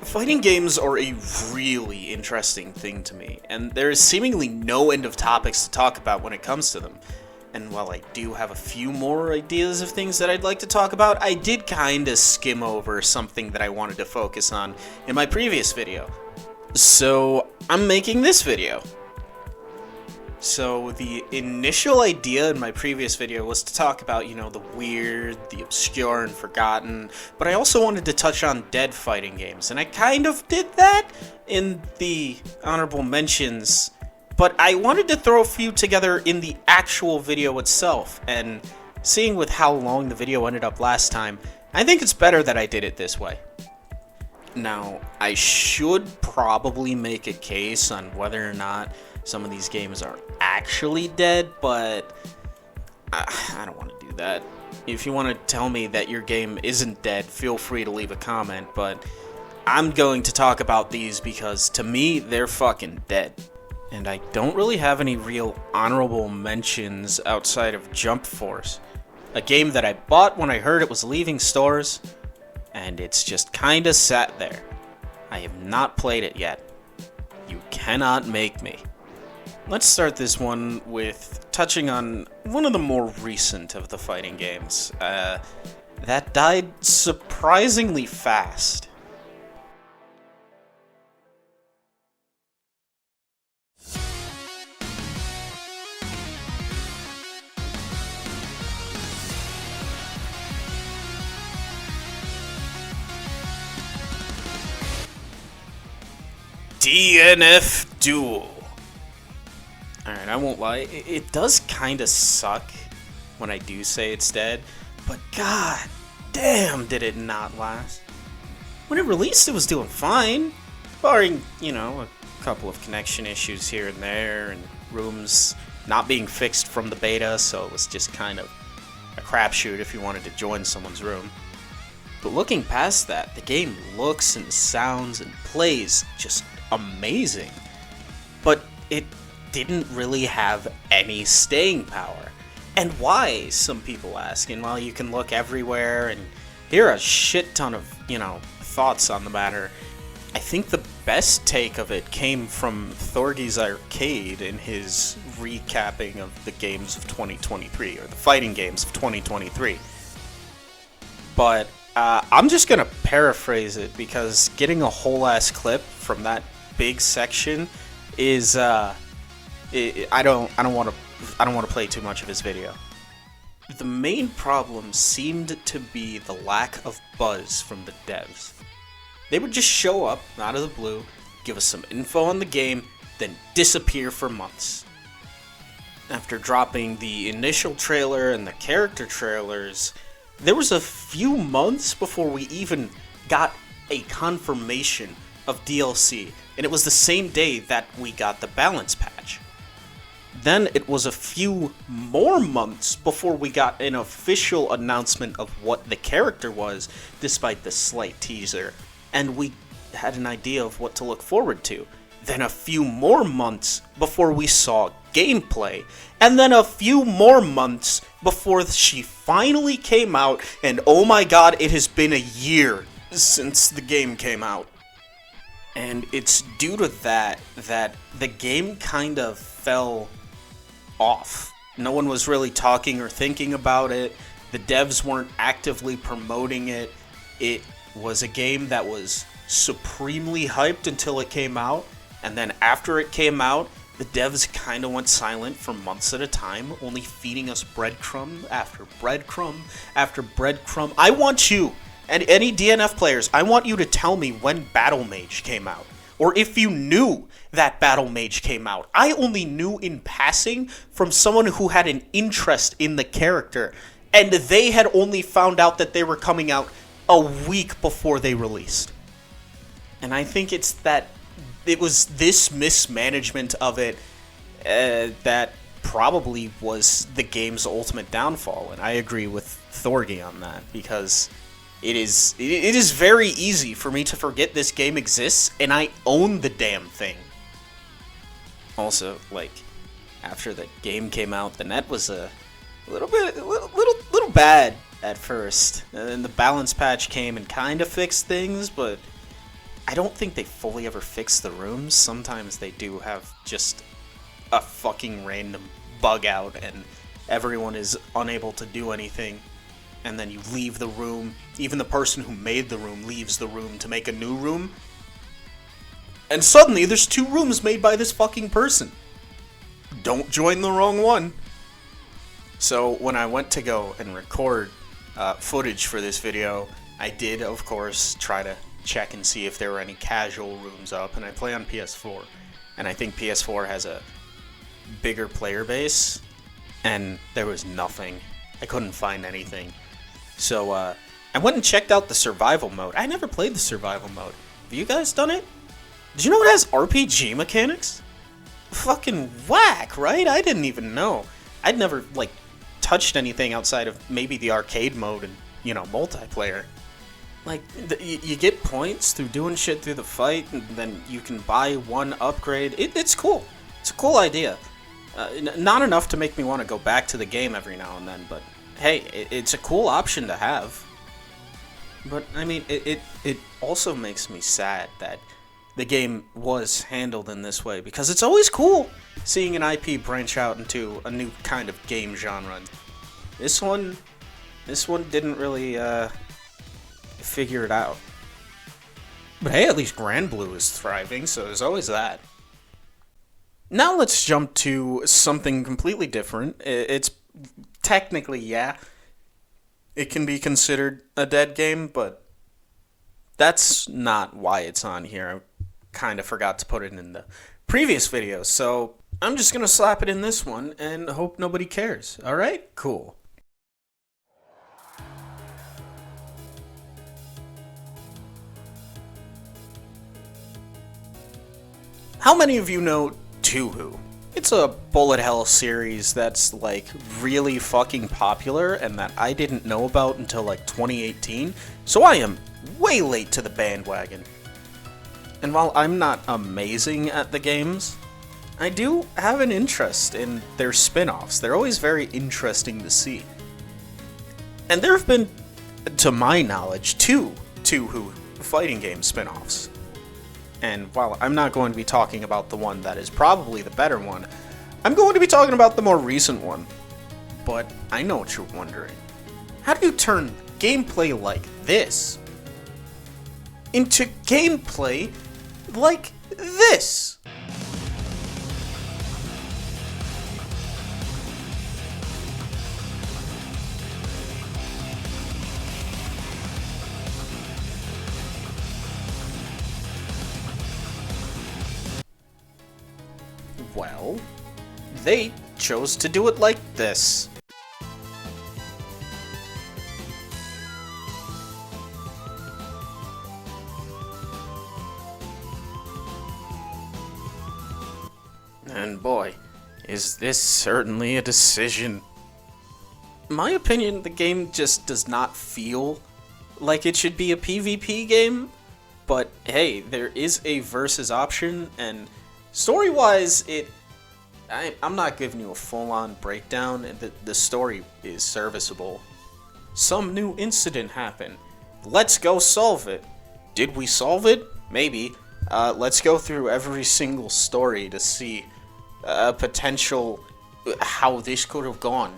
Fighting games are a really interesting thing to me, and there is seemingly no end of topics to talk about when it comes to them. And while I do have a few more ideas of things that I'd like to talk about, I did kinda skim over something that I wanted to focus on in my previous video. So, I'm making this video. So, the initial idea in my previous video was to talk about, the weird, the obscure, and forgotten, but I also wanted to touch on dead fighting games, and I kind of did that in the honorable mentions, but I wanted to throw a few together in the actual video itself, and seeing with how long the video ended up last time, I think it's better that I did it this way. Now, I should probably make a case on whether or not some of these games are actually dead, but I don't want to do that. If you want to tell me that your game isn't dead, feel free to leave a comment, but I'm going to talk about these because to me, they're fucking dead. And I don't really have any real honorable mentions outside of Jump Force, a game that I bought when I heard it was leaving stores, and it's just kinda sat there. I have not played it yet. You cannot make me. Let's start this one with touching on one of the more recent of the fighting games, that died surprisingly fast. DNF Duel. Alright, I won't lie, it does kinda suck when I do say it's dead, but god damn did it not last. When it released it was doing fine, barring, a couple of connection issues here and there, and rooms not being fixed from the beta, so it was just kind of a crapshoot if you wanted to join someone's room. But looking past that, the game looks and sounds and plays just amazing, but it didn't really have any staying power. And why, some people ask, and while you can look everywhere and hear a shit ton of, thoughts on the matter, I think the best take of it came from Thorgi's Arcade in his recapping of the games of 2023, or the fighting games of 2023. But I'm just gonna paraphrase it because getting a whole ass clip from that big section is I don't want to play too much of his video. The main problem seemed to be the lack of buzz from the devs. They would just show up out of the blue, give us some info on the game, then disappear for months. After dropping the initial trailer and the character trailers, there was a few months before we even got a confirmation of DLC, and it was the same day that we got the balance patch. Then it was a few more months before we got an official announcement of what the character was, despite the slight teaser, and we had an idea of what to look forward to. Then a few more months before we saw gameplay, and then a few more months before she finally came out, and oh my god, it has been a year since the game came out. And it's due to that the game kind of fell off. No one was really talking or thinking about it. The devs weren't actively promoting it. It was a game that was supremely hyped until it came out, and then after it came out, the devs kind of went silent for months at a time, only feeding us breadcrumb after breadcrumb after breadcrumb. I want you, and any DNF players, I want you to tell me when Battle Mage came out, or if you knew that Battle Mage came out. I only knew in passing from someone who had an interest in the character, and they had only found out that they were coming out a week before they released. And I think it's that it was this mismanagement of it that probably was the game's ultimate downfall, and I agree with Thorgi on that, because it is very easy for me to forget this game exists, and I own the damn thing. Also, after the game came out, the net was a little bad at first, and then the balance patch came and kind of fixed things, but I don't think they fully ever fix the rooms. Sometimes they do have just a fucking random bug out and everyone is unable to do anything. And then you leave the room. Even the person who made the room leaves the room to make a new room. And suddenly there's 2 rooms made by this fucking person. Don't join the wrong one. So when I went to go and record footage for this video, I did, of course, try to check and see if there were any casual rooms up. And I play on PS4. And I think PS4 has a bigger player base. And there was nothing. I couldn't find anything. So I went and checked out the survival mode. I never played the survival mode. Have you guys done it? Did you know it has RPG mechanics? Fucking whack, right? I didn't even know. I'd never, like, touched anything outside of maybe the arcade mode and, you know, multiplayer. Like, you get points through doing shit through the fight, and then you can buy one upgrade. It's cool. It's a cool idea. Not enough to make me want to go back to the game every now and then, but hey, it's a cool option to have. But, I mean, it also makes me sad that the game was handled in this way, because it's always cool seeing an IP branch out into a new kind of game genre. This one didn't really figure it out. But hey, at least BlazBlue is thriving, so there's always that. Now let's jump to something completely different. It's technically, yeah, it can be considered a dead game, but that's not why it's on here. I kind of forgot to put it in the previous video, so I'm just gonna slap it in this one and hope nobody cares. Alright? Cool. How many of you know Touhou? It's a bullet hell series that's like really fucking popular and that I didn't know about until like 2018, so I am way late to the bandwagon. And while I'm not amazing at the games, I do have an interest in their spin-offs. They're always very interesting to see. And there have been, to my knowledge, 2 Touhou fighting game spin-offs. And while I'm not going to be talking about the one that is probably the better one, I'm going to be talking about the more recent one. But I know what you're wondering. How do you turn gameplay like this into gameplay like this? Well, they chose to do it like this. And boy, is this certainly a decision. In my opinion, the game just does not feel like it should be a PvP game, but hey, there is a versus option, and story-wise, I'm not giving you a full-on breakdown. The story is serviceable. Some new incident happened. Let's go solve it. Did we solve it? Maybe. Let's go through every single story to see potential how this could have gone.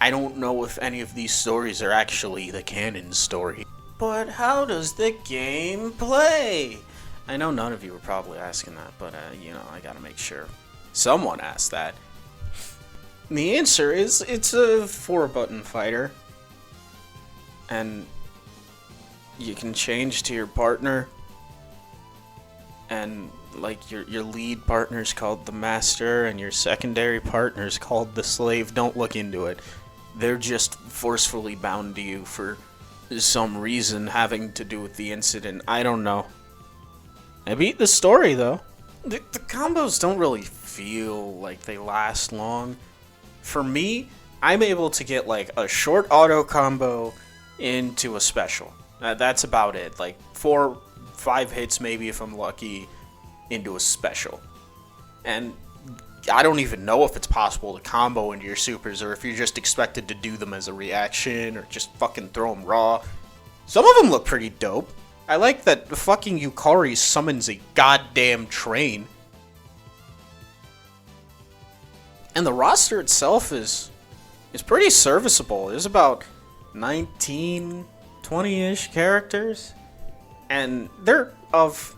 I don't know if any of these stories are actually the canon story. But how does the game play? I know none of you were probably asking that, but you know, I gotta make sure. Someone asked that. The answer is, it's a 4-button fighter. And you can change to your partner. And like your lead partner's called the master, and your secondary partner's called the slave. Don't look into it. They're just forcefully bound to you for some reason having to do with the incident. I don't know. I beat the story, though. The combos don't really feel like they last long. For me, I'm able to get like a short auto combo into a special. That's about it. Like 4-5 hits maybe if I'm lucky into a special. And I don't even know if it's possible to combo into your supers or if you're just expected to do them as a reaction or just fucking throw them raw. Some of them look pretty dope. I like that fucking Yukari summons a goddamn train. And the roster itself is pretty serviceable. There's about 19, 20-ish characters. And they're of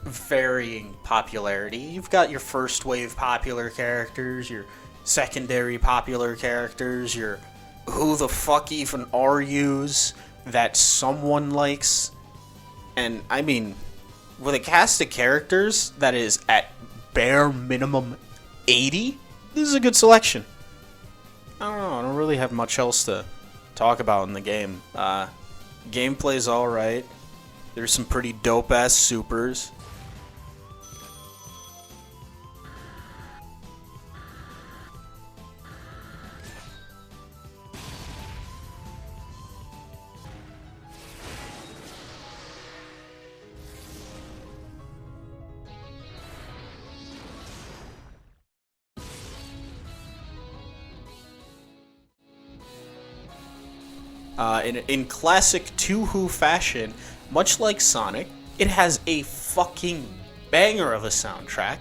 varying popularity. You've got your first wave popular characters, your secondary popular characters, your who the fuck even are yous that someone likes. And I mean, with a cast of characters that is at bare minimum 80, this is a good selection. I don't know, I don't really have much else to talk about in the game. Gameplay's alright. There's some pretty dope-ass supers. In classic Touhou fashion, much like Sonic, it has a fucking banger of a soundtrack.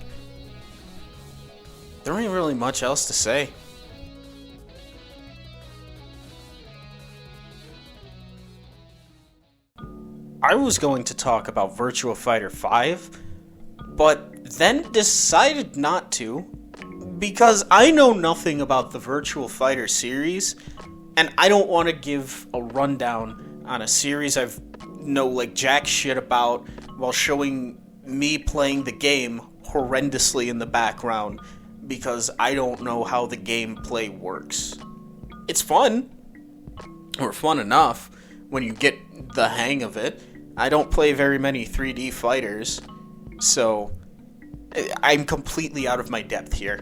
There ain't really much else to say. I was going to talk about Virtua Fighter 5, but then decided not to, because I know nothing about the Virtua Fighter series, and I don't want to give a rundown on a series I've know like jack shit about while showing me playing the game horrendously in the background, because I don't know how the gameplay works. It's fun, or fun enough, when you get the hang of it. I don't play very many 3D fighters, so I'm completely out of my depth here.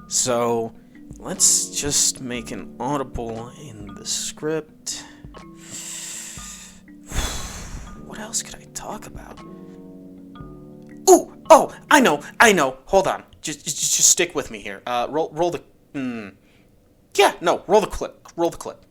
So let's just make an audible in the script. What else could I talk about? Ooh, oh, I know. Hold on, just stick with me here. Roll the. Roll the clip. Roll the clip.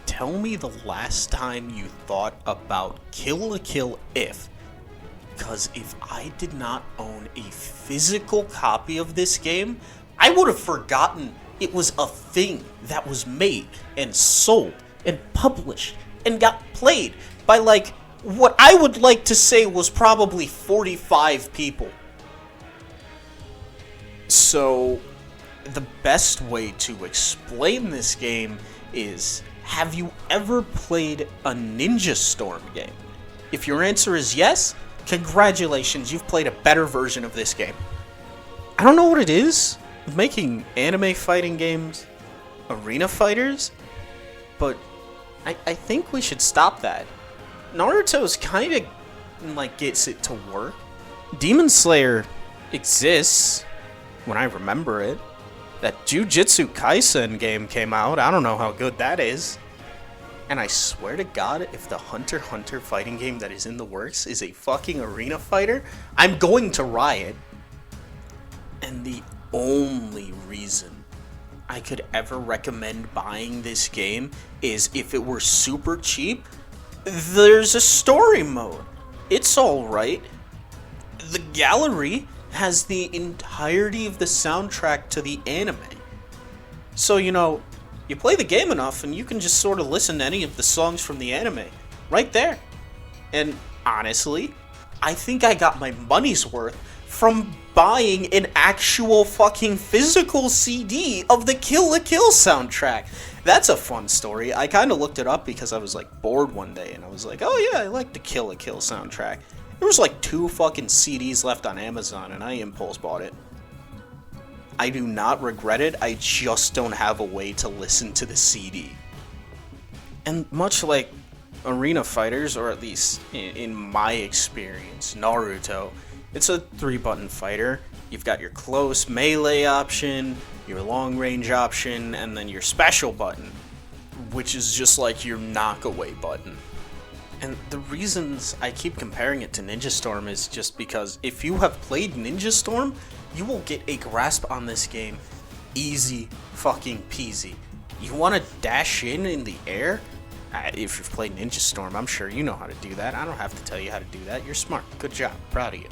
Tell me the last time you thought about Kill la Kill If. Because if I did not own a physical copy of this game, I would have forgotten it was a thing that was made and sold and published and got played by like what I would like to say was probably 45 people. So the best way to explain this game is, have you ever played a Ninja Storm game? If your answer is yes, congratulations, you've played a better version of this game. I don't know what it is with making anime fighting games arena fighters, but I think we should stop that. Naruto's kind of like gets it to work. Demon Slayer exists when I remember it. That Jujutsu Kaisen game came out. I don't know how good that is. And I swear to God, if the Hunter x Hunter fighting game that is in the works is a fucking arena fighter, I'm going to riot. And the only reason I could ever recommend buying this game is if it were super cheap. There's a story mode. It's alright. The gallery has the entirety of the soundtrack to the anime. So, you know, you play the game enough and you can just sort of listen to any of the songs from the anime right there. And honestly, I think I got my money's worth from buying an actual fucking physical CD of the Kill la Kill soundtrack. That's a fun story. I kind of looked it up because I was like bored one day and I was like, oh yeah, I like the Kill la Kill soundtrack. There was like 2 fucking CDs left on Amazon and I impulse bought it. I do not regret it, I just don't have a way to listen to the CD. And much like arena fighters, or at least in my experience, Naruto, It's a 3-button fighter. You've got your close melee option, your long range option, and then your special button, which is just like your knockaway button. And the reasons I keep comparing it to Ninja Storm is just because if you have played Ninja Storm, you will get a grasp on this game easy fucking peasy. You want to dash in the air? If you've played Ninja Storm, I'm sure you know how to do that. I don't have to tell you how to do that. You're smart. Good job. Proud of you.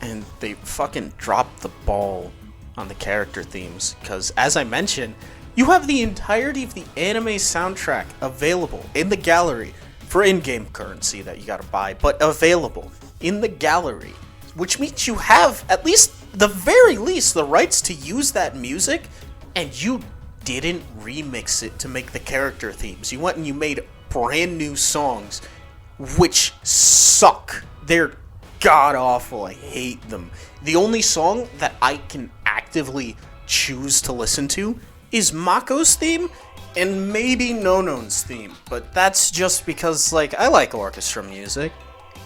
And they fucking dropped the ball on the character themes, because as I mentioned, you have the entirety of the anime soundtrack available in the gallery for in-game currency that you gotta buy, but available in the gallery, which means you have, at least, the very least, the rights to use that music, and you didn't remix it to make the character themes. You went and you made brand new songs, which suck. They're god-awful. I hate them. The only song that I can actively choose to listen to is Mako's theme and maybe Nonon's theme, but that's just because, like, I like orchestra music.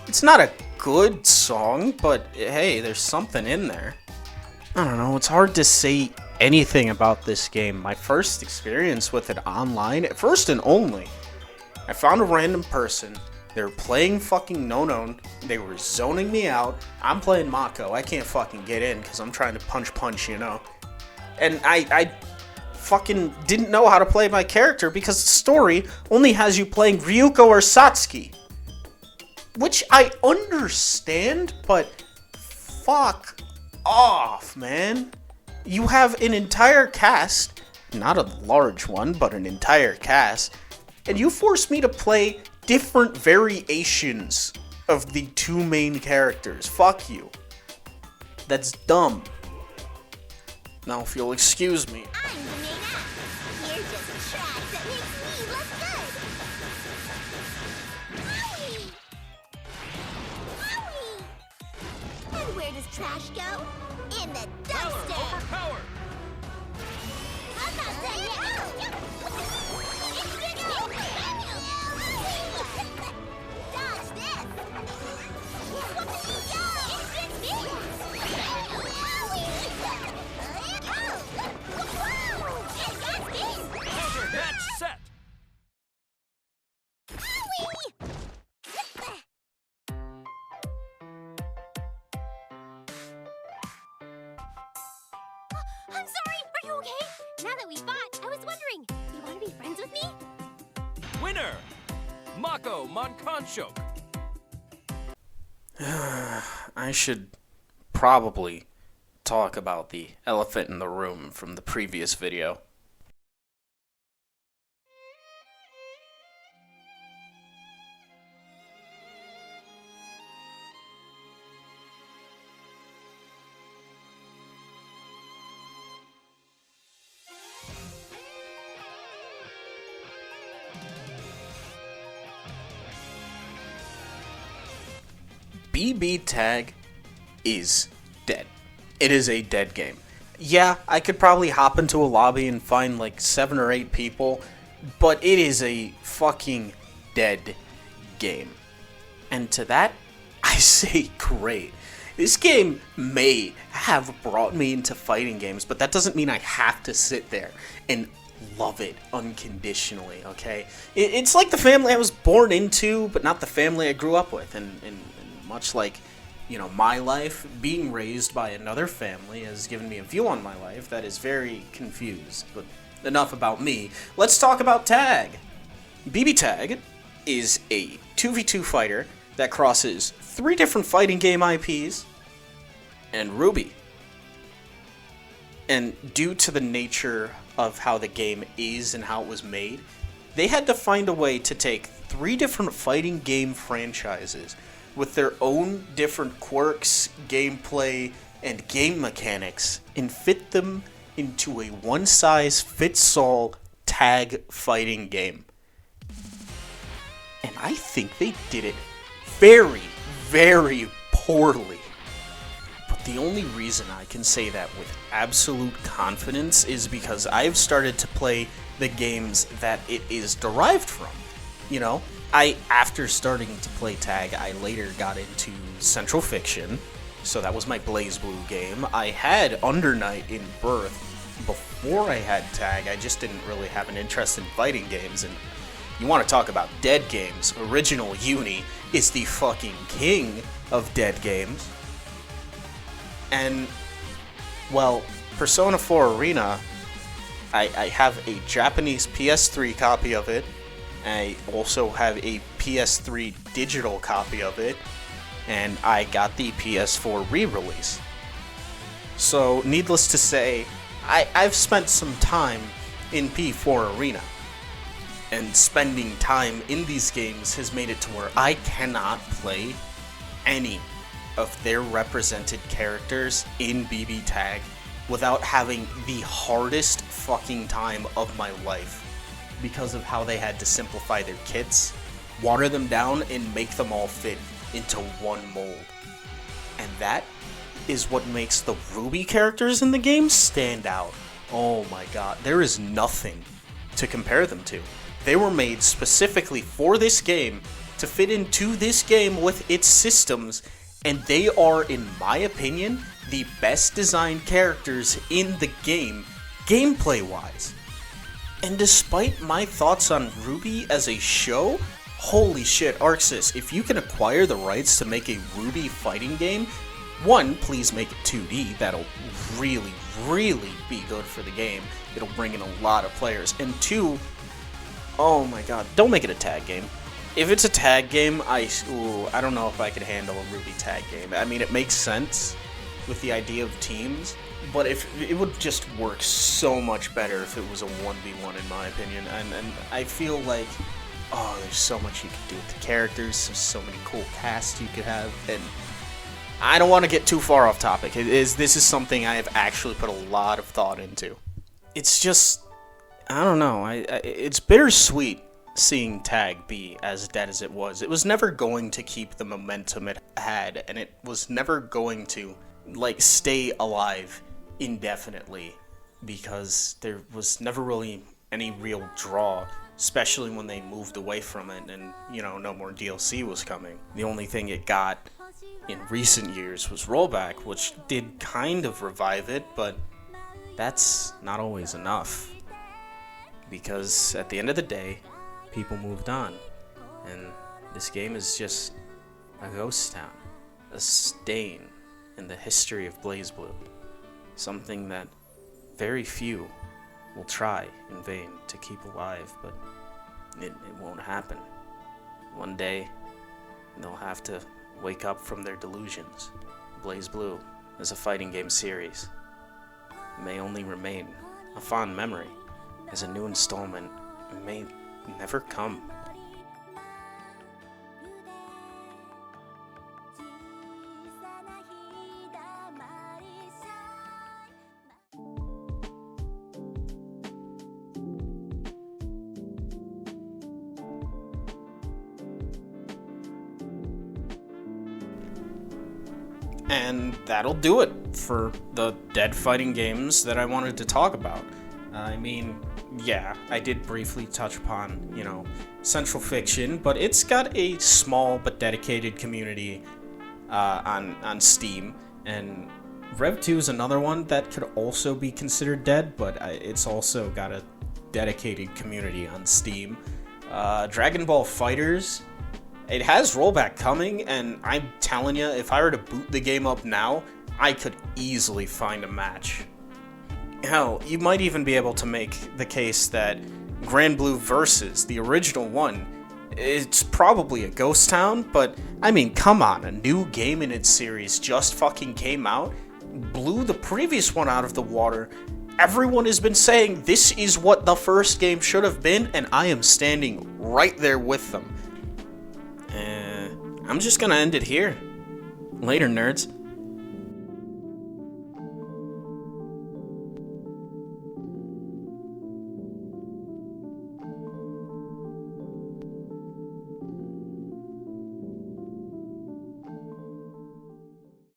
It's not a good song, but hey, there's something in there. I don't know, it's hard to say anything about this game. My first experience with it online, first and only, I found a random person. They were playing fucking Nonon. They were zoning me out. I'm playing Mako. I can't fucking get in because I'm trying to punch, you know. And I fucking didn't know how to play my character because the story only has you playing Ryuko or Satsuki. Which I understand, but fuck off, man. You have an entire cast, not a large one, but an entire cast, and you force me to play different variations of the two main characters. Fuck you. That's dumb. Now, if you'll excuse me. I'm Banana. You're just trash that makes me look good. Wowie! Wowie! And where does trash go? In the dumpster. Power! I'm not done yet. Dodge this. Match set! I'm sorry, are you okay? Now that we fought, I was wondering, do you want to be friends with me? Winner! Mako Monconchok! I should probably talk about the elephant in the room from the previous video. BB Tag is dead. It is a dead game. Yeah, I could probably hop into a lobby and find like 7 or 8 people, but it is a fucking dead game. And to that, I say great. This game may have brought me into fighting games, but that doesn't mean I have to sit there and love it unconditionally, okay? It's like the family I was born into, but not the family I grew up with, and much like, you know, my life, being raised by another family has given me a view on my life that is very confused. But enough about me. Let's talk about Tag. BB Tag is a 2v2 fighter that crosses 3 different fighting game IPs and Ruby. And due to the nature of how the game is and how it was made, they had to find a way to take 3 different fighting game franchises with their own different quirks, gameplay, and game mechanics, and fit them into a one-size-fits-all tag fighting game. And I think they did it very, very poorly. But the only reason I can say that with absolute confidence is because I've started to play the games that it is derived from. you know? After starting to play tag, I later got into Central Fiction, so that was my BlazBlue game. I had Undernight in Birth before I had tag. I just didn't really have an interest in fighting games, and you want to talk about dead games. Original Uni is the fucking king of dead games. And, well, Persona 4 Arena, I have a Japanese PS3 copy of it. I also have a PS3 digital copy of it. And I got the PS4 re-release. So, needless to say, I've spent some time in P4 Arena. And spending time in these games has made it to where I cannot play any of their represented characters in BB Tag without having the hardest fucking time of my life because of how they had to simplify their kits, water them down, and make them all fit into one mold. And that is what makes the Ruby characters in the game stand out. Oh my god, there is nothing to compare them to. They were made specifically for this game, to fit into this game with its systems, and they are, in my opinion, the best designed characters in the game, gameplay-wise. And despite my thoughts on Ruby as a show, holy shit, Arxis, if you can acquire the rights to make a Ruby fighting game, one, please make it 2D, that'll really, really be good for the game, it'll bring in a lot of players, and two, oh my god, don't make it a tag game. If it's a tag game, I don't know if I could handle a Ruby tag game. I mean, it makes sense with the idea of teams, but if it would just work so much better if it was a 1v1 in my opinion. And I feel like, oh, there's so much you could do with the characters, there's so many cool casts you could have, and I don't want to get too far off topic. This is something I have actually put a lot of thought into. It's just, I don't know, it's bittersweet seeing tag be as dead as it was. It was never going to keep the momentum it had, and it was never going to, like, stay alive indefinitely, because there was never really any real draw, especially when they moved away from it and, you know, no more DLC was coming. The only thing it got in recent years was rollback, which did kind of revive it, but that's not always enough, because at the end of the day, people moved on, and this game is just a ghost town, a stain in the history of BlazBlue, something that very few will try in vain to keep alive, but it won't happen. One day, they'll have to wake up from their delusions. BlazBlue, as a fighting game series, may only remain a fond memory, as a new installment may never come. And that'll do it for the dead fighting games that I wanted to talk about. I mean, yeah, I did briefly touch upon, you know, Central Fiction, but it's got a small but dedicated community on Steam, and Rev 2 is another one that could also be considered dead, but it's also got a dedicated community on Steam. Dragon Ball FighterZ, it has rollback coming, and I'm telling you, if I were to boot the game up now, I could easily find a match. Hell, you might even be able to make the case that Granblue Versus, the original one, it's probably a ghost town, but I mean, come on, a new game in its series just fucking came out, blew the previous one out of the water. Everyone has been saying this is what the first game should have been, and I am standing right there with them. I'm just gonna end it here. Later, nerds.